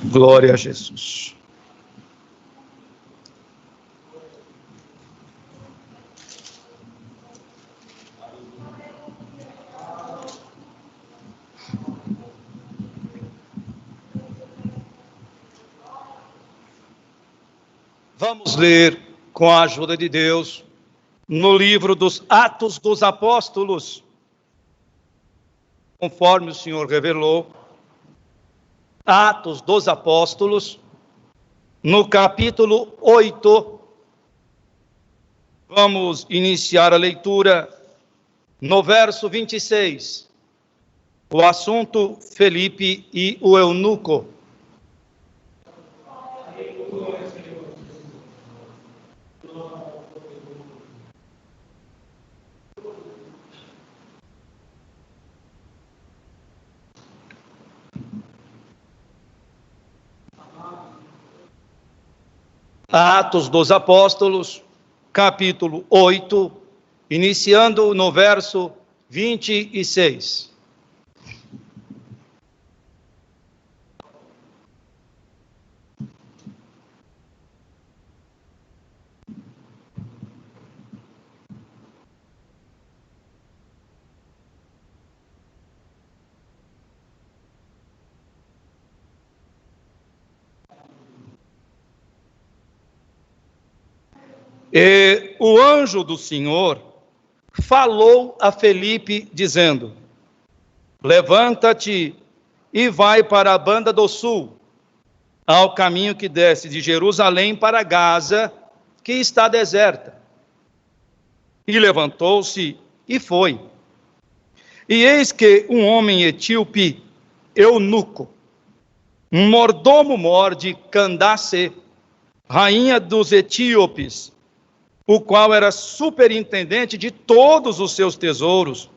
Glória a Jesus. Vamos ler, com a ajuda de Deus, no livro dos Atos dos Apóstolos, conforme o Senhor revelou. Atos dos Apóstolos, no capítulo 8, vamos iniciar a leitura no verso 26, o assunto Felipe e o eunuco. Atos dos Apóstolos, capítulo 8, iniciando no verso 26. E o anjo do Senhor falou a Felipe, dizendo: levanta-te e vai para a banda do sul, ao caminho que desce de Jerusalém para Gaza, que está deserta. E levantou-se e foi. E eis que um homem etíope, eunuco, um mordomo-mor de Candace, rainha dos etíopes, o qual era superintendente de todos os seus tesouros,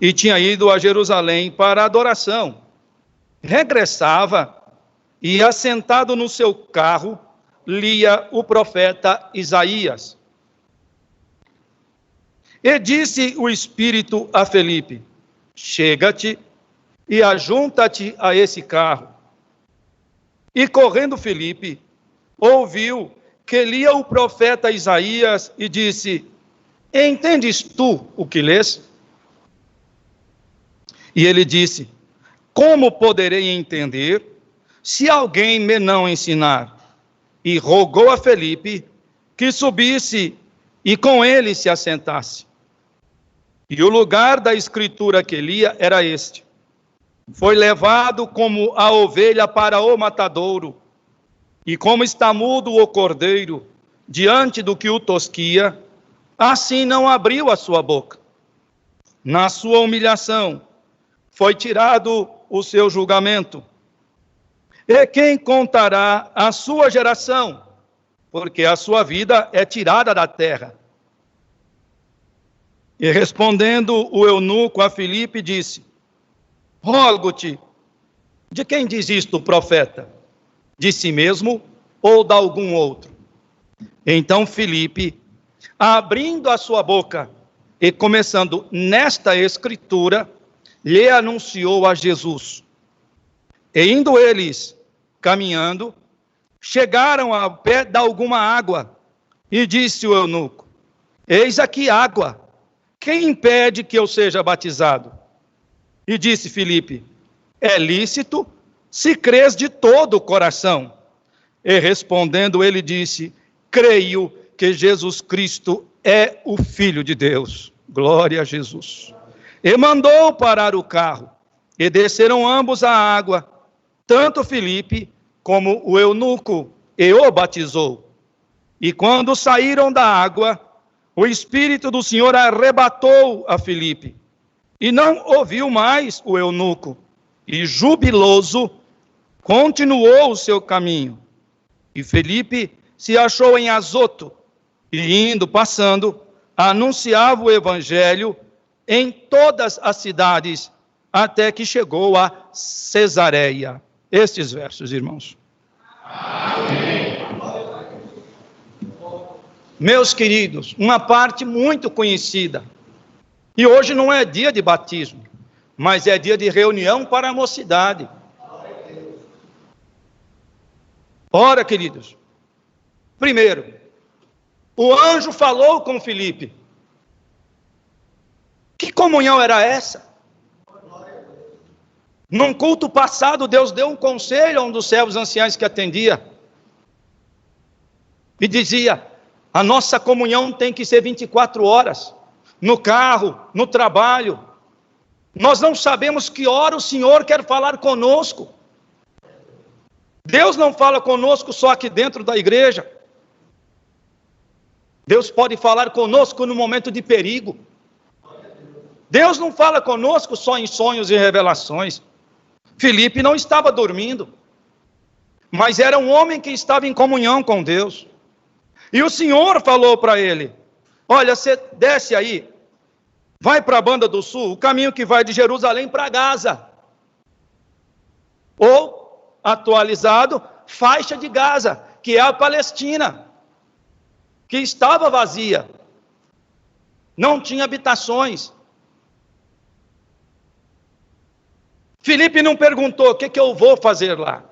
e tinha ido a Jerusalém para a adoração. Regressava e, assentado no seu carro, lia o profeta Isaías. E disse o Espírito a Felipe: chega-te e ajunta-te a esse carro. E correndo Felipe, ouviu que lia o profeta Isaías e disse: entendes tu o que lês? E ele disse: como poderei entender se alguém me não ensinar? E rogou a Felipe que subisse e com ele se assentasse. E o lugar da escritura que lia era este: foi levado como a ovelha para o matadouro, e como está mudo o cordeiro diante do que o tosquia, assim não abriu a sua boca. Na sua humilhação foi tirado o seu julgamento. E quem contará a sua geração? Porque a sua vida é tirada da terra. E respondendo o eunuco a Filipe, disse: rogo-te, de quem diz isto o profeta? De si mesmo ou de algum outro? Então Filipe, abrindo a sua boca e começando nesta escritura, lhe anunciou a Jesus. E indo eles caminhando, chegaram ao pé de alguma água, e disse o eunuco: eis aqui água, quem impede que eu seja batizado? E disse Filipe: é lícito, se crês de todo o coração. E respondendo ele disse: creio que Jesus Cristo é o Filho de Deus. Glória a Jesus. E mandou parar o carro, e desceram ambos à água, tanto Filipe como o eunuco, e o batizou. E quando saíram da água, o Espírito do Senhor arrebatou a Filipe, e não ouviu mais o eunuco, e jubiloso continuou o seu caminho. E Filipe se achou em Azoto, e indo, passando, anunciava o evangelho em todas as cidades, até que chegou a Cesareia. Estes versos, irmãos. Amém. Meus queridos, uma parte muito conhecida, e hoje não é dia de batismo, mas é dia de reunião para a mocidade. Ora, queridos, primeiro, o anjo falou com Filipe. Que comunhão era essa? Num culto passado, Deus deu um conselho a um dos servos anciãos que atendia. E dizia, a nossa comunhão tem que ser 24 horas. No carro, no trabalho. Nós não sabemos que hora o Senhor quer falar conosco. Deus não fala conosco só aqui dentro da igreja. Deus pode falar conosco no momento de perigo. Deus não fala conosco só em sonhos e revelações. Filipe não estava dormindo, mas era um homem que estava em comunhão com Deus. E o Senhor falou para ele, olha, você desce aí, vai para a banda do sul, o caminho que vai de Jerusalém para Gaza. Ou, atualizado, faixa de Gaza, que é a Palestina, que estava vazia, não tinha habitações. Filipe não perguntou, o que eu vou fazer lá?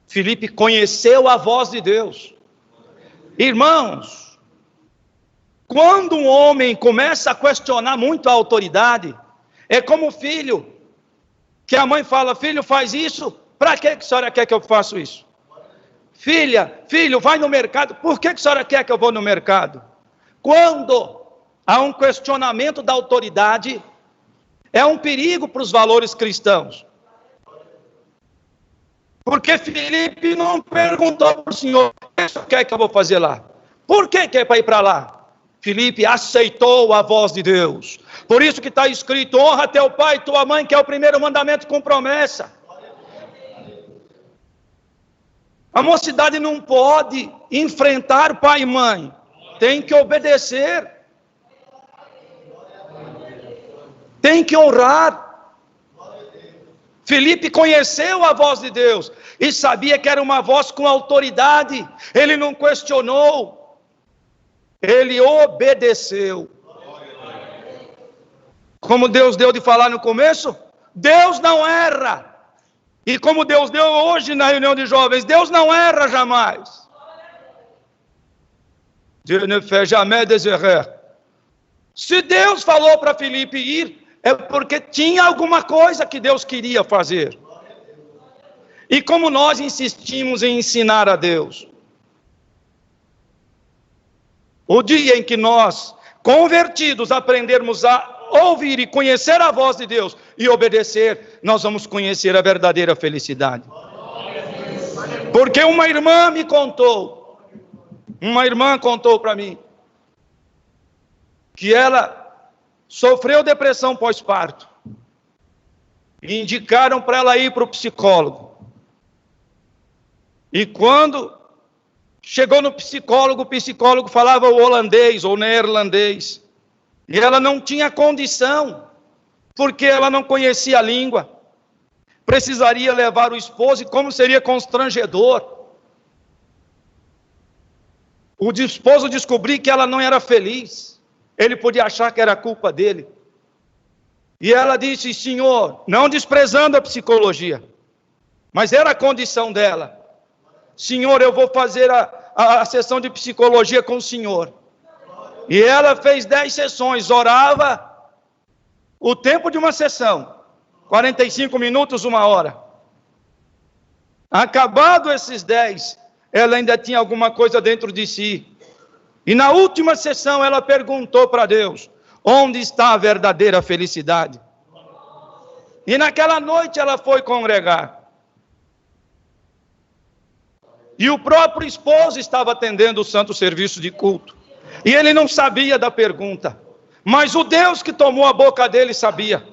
Filipe conheceu a voz de Deus. Irmãos, quando um homem começa a questionar muito a autoridade, é como o filho, que a mãe fala, filho, faz isso, para que a senhora quer que eu faça isso? Filho, vai no mercado, por que a senhora quer que eu vou no mercado? Quando há um questionamento da autoridade, é um perigo para os valores cristãos. Porque Filipe não perguntou para o Senhor, o que o Senhor quer que eu vou fazer lá? Por que é para ir para lá? Filipe aceitou a voz de Deus. Por isso que está escrito, honra teu pai e tua mãe, que é o primeiro mandamento com promessa. A mocidade não pode enfrentar pai e mãe, tem que obedecer. Tem que honrar. Filipe conheceu a voz de Deus e sabia que era uma voz com autoridade. Ele não questionou, ele obedeceu. Como Deus deu de falar no começo, Deus não erra. E como Deus deu hoje na reunião de jovens, Deus não erra jamais. Dieu ne fait jamais des erreurs. Se Deus falou para Filipe ir, é porque tinha alguma coisa que Deus queria fazer. E como nós insistimos em ensinar a Deus, o dia em que nós, convertidos, aprendermos a ouvir e conhecer a voz de Deus e obedecer, nós vamos conhecer a verdadeira felicidade. Porque uma irmã contou para mim, que ela sofreu depressão pós-parto. E indicaram para ela ir para o psicólogo. E quando chegou no psicólogo, o psicólogo falava holandês ou neerlandês. E ela não tinha condição, porque ela não conhecia a língua. Precisaria levar o esposo, e como seria constrangedor. O esposo descobriu que ela não era feliz. Ele podia achar que era culpa dele. E ela disse, Senhor, não desprezando a psicologia, mas era a condição dela. Senhor, eu vou fazer a sessão de psicologia com o Senhor. E ela fez 10 sessões, orava o tempo de uma sessão, 45 minutos, 1 hora. Acabado esses 10, ela ainda tinha alguma coisa dentro de si. E na última sessão ela perguntou para Deus, onde está a verdadeira felicidade? E naquela noite ela foi congregar. E o próprio esposo estava atendendo o santo serviço de culto. E ele não sabia da pergunta. Mas o Deus que tomou a boca dele sabia.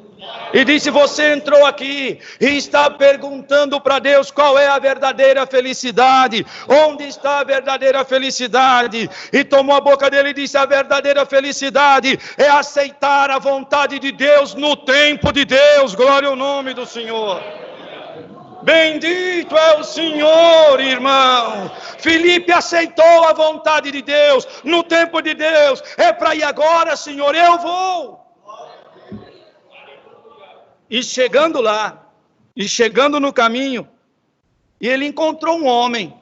E disse, você entrou aqui e está perguntando para Deus qual é a verdadeira felicidade. Onde está a verdadeira felicidade? E tomou a boca dele e disse, a verdadeira felicidade é aceitar a vontade de Deus no tempo de Deus. Glória ao nome do Senhor. Bendito é o Senhor, irmão. Filipe aceitou a vontade de Deus no tempo de Deus. É para ir agora, Senhor, eu vou. E chegando lá, e chegando no caminho, e ele encontrou um homem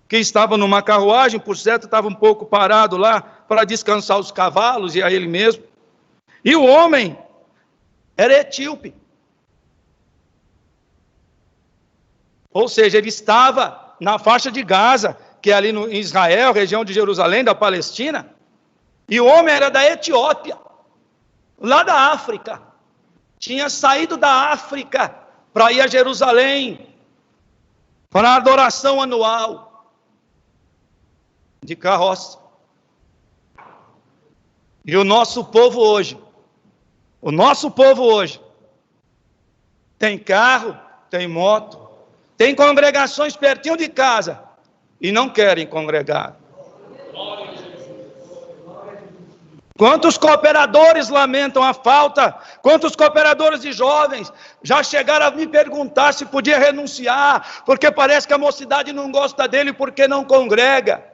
que estava numa carruagem, por certo estava um pouco parado lá para descansar os cavalos e a ele mesmo. E o homem era etíope. Ou seja, ele estava na faixa de Gaza, que é ali em Israel, região de Jerusalém, da Palestina. E o homem era da Etiópia, lá da África. Tinha saído da África para ir a Jerusalém, para a adoração anual de carroça. E o nosso povo hoje tem carro, tem moto, tem congregações pertinho de casa e não querem congregar. Quantos cooperadores lamentam a falta? Quantos cooperadores de jovens já chegaram a me perguntar se podia renunciar, porque parece que a mocidade não gosta dele porque não congrega.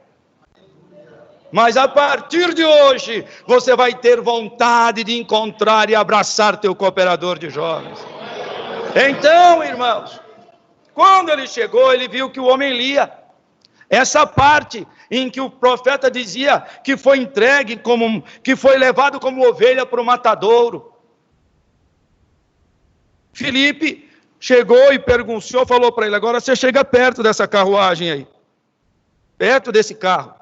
Mas a partir de hoje, você vai ter vontade de encontrar e abraçar teu cooperador de jovens. Então, irmãos, quando ele chegou, ele viu que o homem lia essa parte em que o profeta dizia que foi entregue, que foi levado como ovelha para o matadouro. Filipe chegou e perguntou, falou para ele: agora você chega perto dessa carruagem aí, perto desse carro.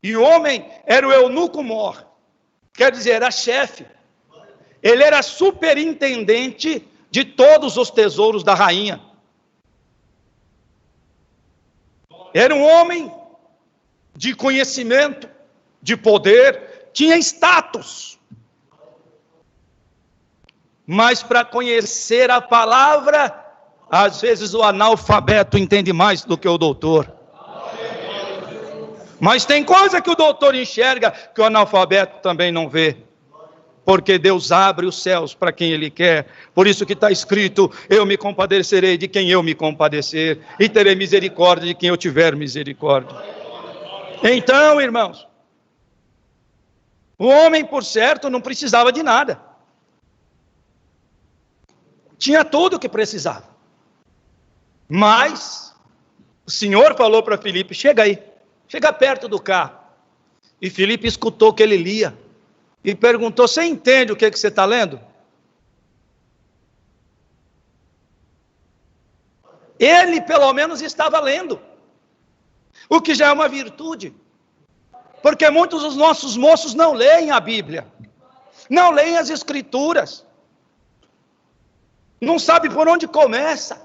E o homem era o eunuco mor, quer dizer, era chefe. Ele era superintendente de todos os tesouros da rainha. Era um homem de conhecimento, de poder, tinha status. Mas para conhecer a palavra, às vezes o analfabeto entende mais do que o doutor. Mas tem coisa que o doutor enxerga que o analfabeto também não vê. Porque Deus abre os céus para quem Ele quer. Por isso que está escrito: eu me compadecerei de quem eu me compadecer, e terei misericórdia de quem eu tiver misericórdia. Então, irmãos, o homem, por certo, não precisava de nada. Tinha tudo o que precisava. Mas o Senhor falou para Filipe: chega aí, chega perto do carro. E Filipe escutou o que ele lia. E perguntou: você entende o que você está lendo? Ele, pelo menos, estava lendo. O que já é uma virtude. Porque muitos dos nossos moços não leem a Bíblia. Não leem as Escrituras. Não sabe por onde começa.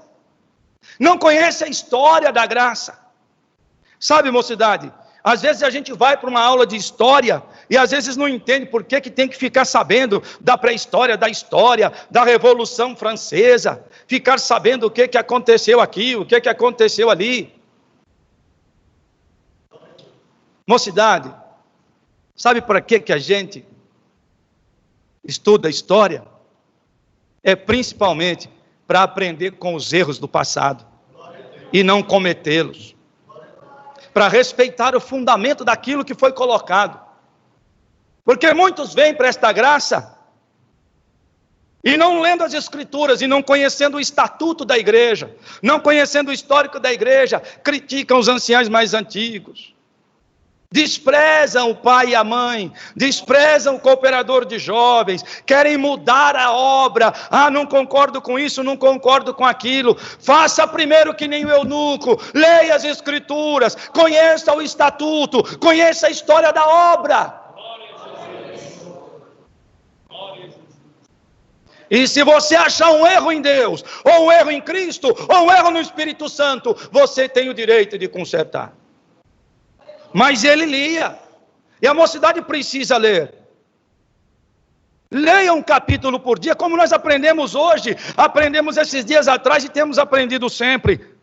Não conhece a história da graça. Sabe, mocidade? Às vezes a gente vai para uma aula de história e às vezes não entende por que tem que ficar sabendo da pré-história, da história, da Revolução Francesa, ficar sabendo o que aconteceu aqui, o que aconteceu ali. Mocidade, sabe para que a gente estuda história? É principalmente para aprender com os erros do passado e não cometê-los. Para respeitar o fundamento daquilo que foi colocado. Porque muitos vêm para esta graça e não lendo as Escrituras e não conhecendo o estatuto da igreja, não conhecendo o histórico da igreja, criticam os anciãos mais antigos, desprezam o pai e a mãe, desprezam o cooperador de jovens, querem mudar a obra. Não concordo com isso, não concordo com aquilo. Faça primeiro que nem o eunuco, leia as Escrituras, conheça o estatuto, conheça a história da obra. E se você achar um erro em Deus, ou um erro em Cristo, ou um erro no Espírito Santo, você tem o direito de consertar. Mas ele lia, e a mocidade precisa ler. Leia um capítulo por dia, como nós aprendemos hoje, aprendemos esses dias atrás e temos aprendido sempre.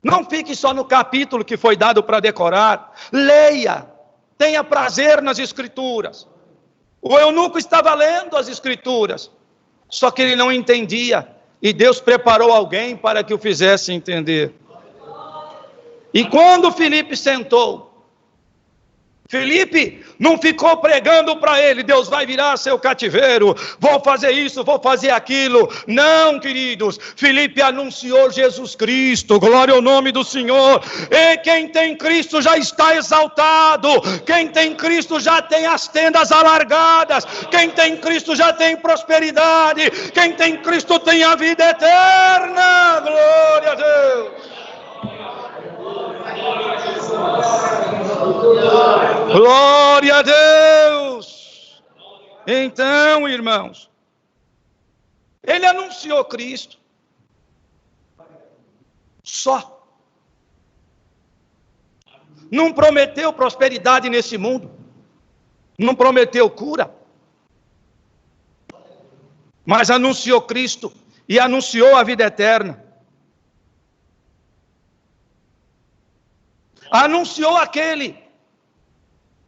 Não fique só no capítulo que foi dado para decorar, leia, tenha prazer nas Escrituras. O eunuco estava lendo as Escrituras, só que ele não entendia, e Deus preparou alguém para que o fizesse entender. E quando Filipe sentou, Filipe não ficou pregando para ele, Deus vai virar seu cativeiro, vou fazer isso, vou fazer aquilo. Não, queridos, Filipe anunciou Jesus Cristo, glória ao nome do Senhor. E quem tem Cristo já está exaltado, quem tem Cristo já tem as tendas alargadas, quem tem Cristo já tem prosperidade, quem tem Cristo tem a vida eterna, glória a Deus. Glória a Deus. Então, irmãos, ele anunciou Cristo só. Não prometeu prosperidade nesse mundo, não prometeu cura, mas anunciou Cristo e anunciou a vida eterna. Anunciou aquele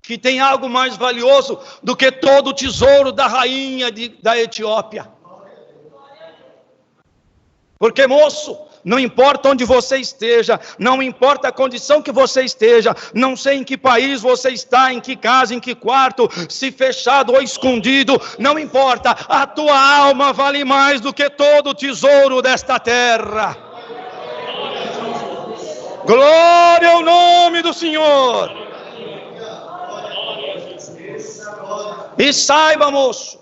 que tem algo mais valioso do que todo o tesouro da rainha da Etiópia. Porque, moço, não importa onde você esteja, não importa a condição que você esteja, não sei em que país você está, em que casa, em que quarto, se fechado ou escondido, não importa, a tua alma vale mais do que todo o tesouro desta terra. Glória ao nome do Senhor. E saiba, moço,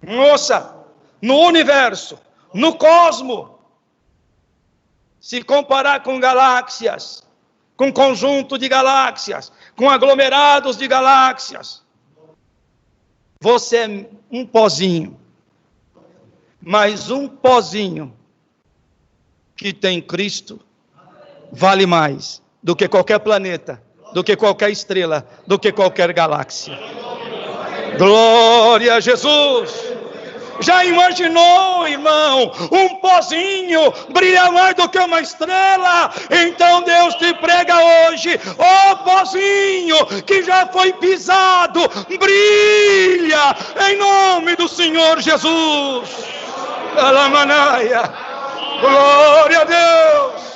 moça, no universo, no cosmo, se comparar com galáxias, com conjunto de galáxias, com aglomerados de galáxias, você é um pozinho, mas um pozinho que tem Cristo vale mais do que qualquer planeta, do que qualquer estrela, do que qualquer galáxia. Glória a Jesus. Já imaginou, irmão, um pozinho brilha mais do que uma estrela? Então Deus te prega hoje, ó pozinho que já foi pisado, brilha em nome do Senhor Jesus. Alamanaia. Glória a Deus.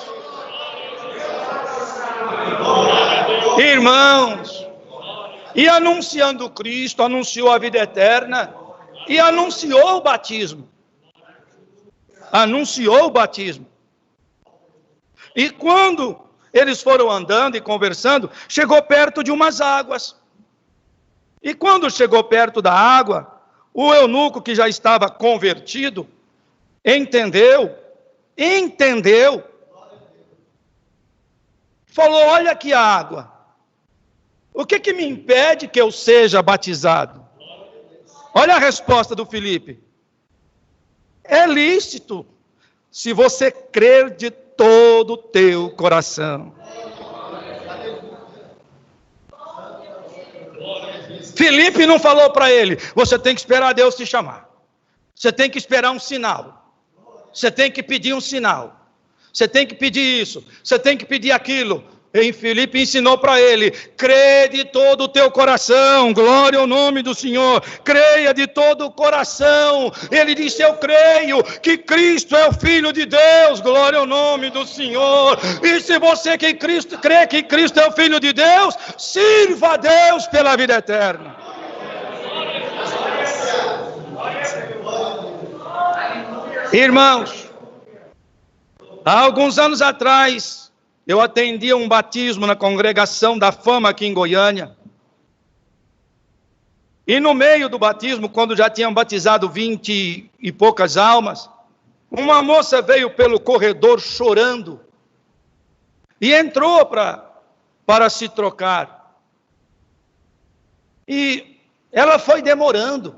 Irmãos, e anunciando Cristo, anunciou a vida eterna e anunciou o batismo. Anunciou o batismo. E quando eles foram andando e conversando, chegou perto de umas águas. E quando chegou perto da água, o eunuco que já estava convertido, entendeu, falou: olha aqui a água, o que me impede que eu seja batizado? Olha a resposta do Filipe: é lícito, se você crer de todo o teu coração. Filipe não falou para ele: você tem que esperar Deus te chamar, você tem que esperar um sinal, você tem que pedir um sinal, você tem que pedir isso, você tem que pedir aquilo. Em Filipe ensinou para ele: crê de todo o teu coração, glória ao nome do Senhor, creia de todo o coração. Ele disse: eu creio que Cristo é o Filho de Deus, glória ao nome do Senhor. E se você que Cristo crê que Cristo é o Filho de Deus, sirva a Deus pela vida eterna. Irmãos, há alguns anos atrás, eu atendia um batismo na congregação da Fama aqui em Goiânia. E no meio do batismo, quando já tinham batizado 20 e poucas almas, uma moça veio pelo corredor chorando e entrou para se trocar. E ela foi demorando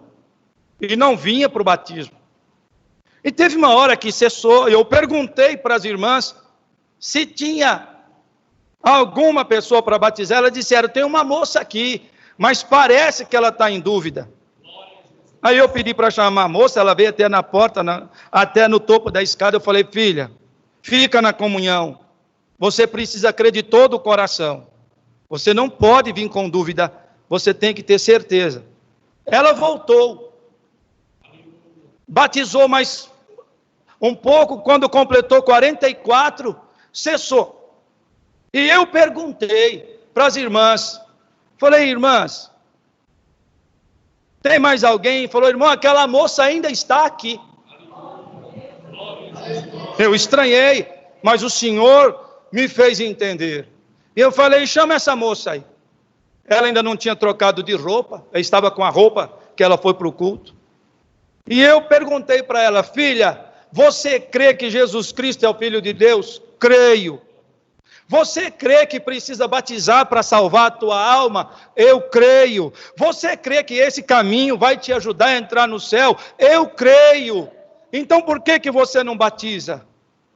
e não vinha para o batismo. E teve uma hora que cessou, e eu perguntei para as irmãs se tinha alguma pessoa para batizar. Elas disseram: tem uma moça aqui, mas parece que ela está em dúvida. Aí eu pedi para chamar a moça, ela veio até na porta, até no topo da escada. Eu falei: filha, fica na comunhão, você precisa crer de todo o coração, você não pode vir com dúvida, você tem que ter certeza. Ela voltou, batizou mais um pouco, quando completou 44, cessou. E eu perguntei para as irmãs: Falei, irmãs, tem mais alguém? Falou, irmão, aquela moça ainda está aqui. Eu estranhei, mas o Senhor me fez entender. E eu falei, chama essa moça aí. Ela ainda não tinha trocado de roupa, ela estava com a roupa que ela foi para o culto. E eu perguntei para ela, filha, você crê que Jesus Cristo é o Filho de Deus? Creio. Você crê que precisa batizar para salvar a tua alma? Eu creio. Você crê que esse caminho vai te ajudar a entrar no céu? Eu creio. Então por que você não batiza?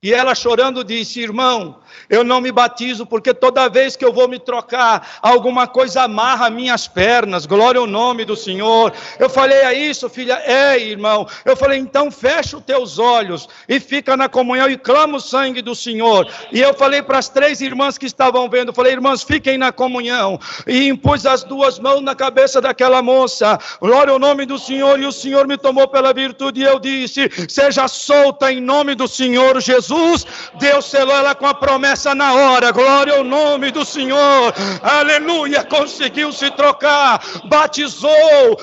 E ela chorando disse, irmão, eu não me batizo porque toda vez que eu vou me trocar, alguma coisa amarra minhas pernas, glória ao nome do Senhor. Eu falei, é isso, filha? É, irmão. Eu falei, então fecha os teus olhos e fica na comunhão e clama o sangue do Senhor. E eu falei para as 3 irmãs que estavam vendo, falei, irmãs, fiquem na comunhão. E impus as 2 mãos na cabeça daquela moça, glória ao nome do Senhor, e o Senhor me tomou pela virtude, e eu disse, seja solta em nome do Senhor Jesus. Deus selou ela com a promessa na hora, glória ao nome do Senhor, aleluia, conseguiu se trocar, batizou,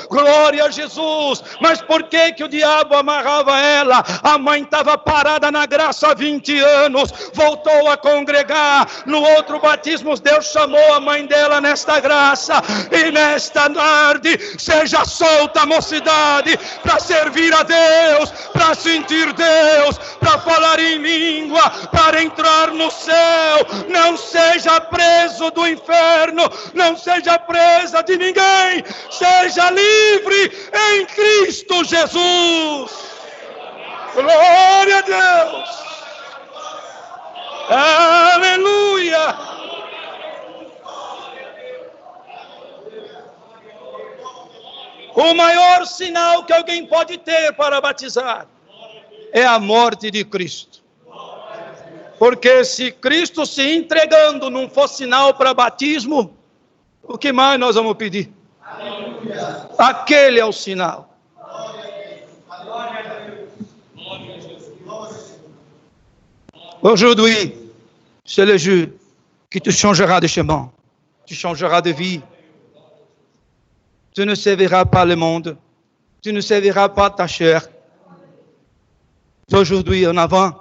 glória a Jesus. Mas por que o diabo amarrava ela? A mãe estava parada na graça há 20 anos, voltou a congregar, no outro batismo Deus chamou a mãe dela nesta graça, e nesta tarde, seja solta a mocidade, para servir a Deus, para sentir Deus, para falar em língua, para entrar no céu. Não seja preso do inferno, não seja presa de ninguém, seja livre em Cristo Jesus. Glória a Deus, aleluia. O maior sinal que alguém pode ter para batizar é a morte de Cristo. Porque se Cristo se entregando não for sinal para batismo, o que mais nós vamos pedir? Aleluia. Aquele é o sinal. Aujourd'hui, c'est le jour qui te changera de chemin. Tu changeras de vie. Tu ne serviras pas le monde. Tu ne serviras pas ta chair. Aujourd'hui, en avant,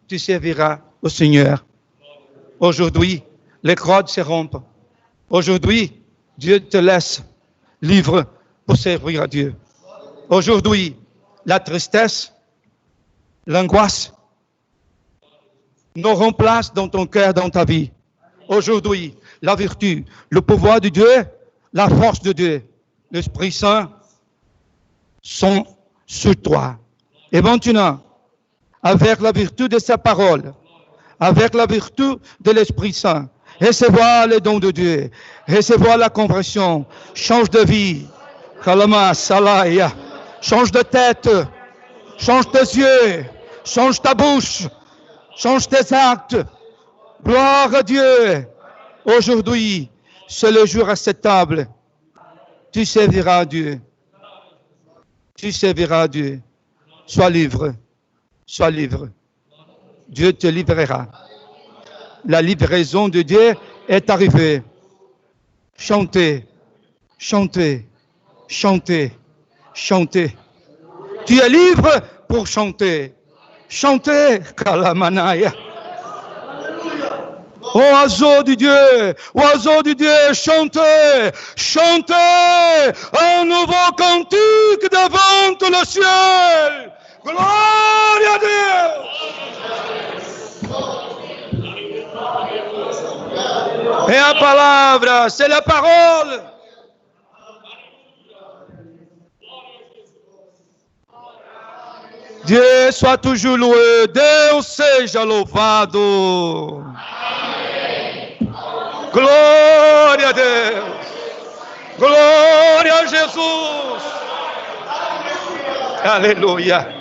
tu serviras au Seigneur. Aujourd'hui, les cordes se rompent. Aujourd'hui, Dieu te laisse libre pour servir à Dieu. Aujourd'hui, la tristesse, l'angoisse n'auront place dans ton cœur, dans ta vie. Aujourd'hui, la vertu, le pouvoir de Dieu, la force de Dieu, l'Esprit Saint sont sur toi. Et maintenant, avec la vertu de sa parole, avec la vertu de l'Esprit Saint, recevoir les dons de Dieu, recevoir la conversion, change de vie, kalama, salaya, change de tête, change tes yeux, change ta bouche, change tes actes, gloire à Dieu. Aujourd'hui, c'est le jour acceptable, tu serviras à Dieu, tu serviras à Dieu, sois libre. Sois libre. Dieu te livrera. La livraison de Dieu est arrivée. Chantez, chantez, chantez, chantez. Tu es libre pour chanter. Chantez, Kalamanaya. Oiseau de Dieu, chantez, chantez un nouveau cantique devant le ciel. Glória a Deus! É a palavra, c'est la parole. Dieu soit toujours loué, Deus seja louvado. Amém. Glória a Deus! Glória a Jesus! Aleluia!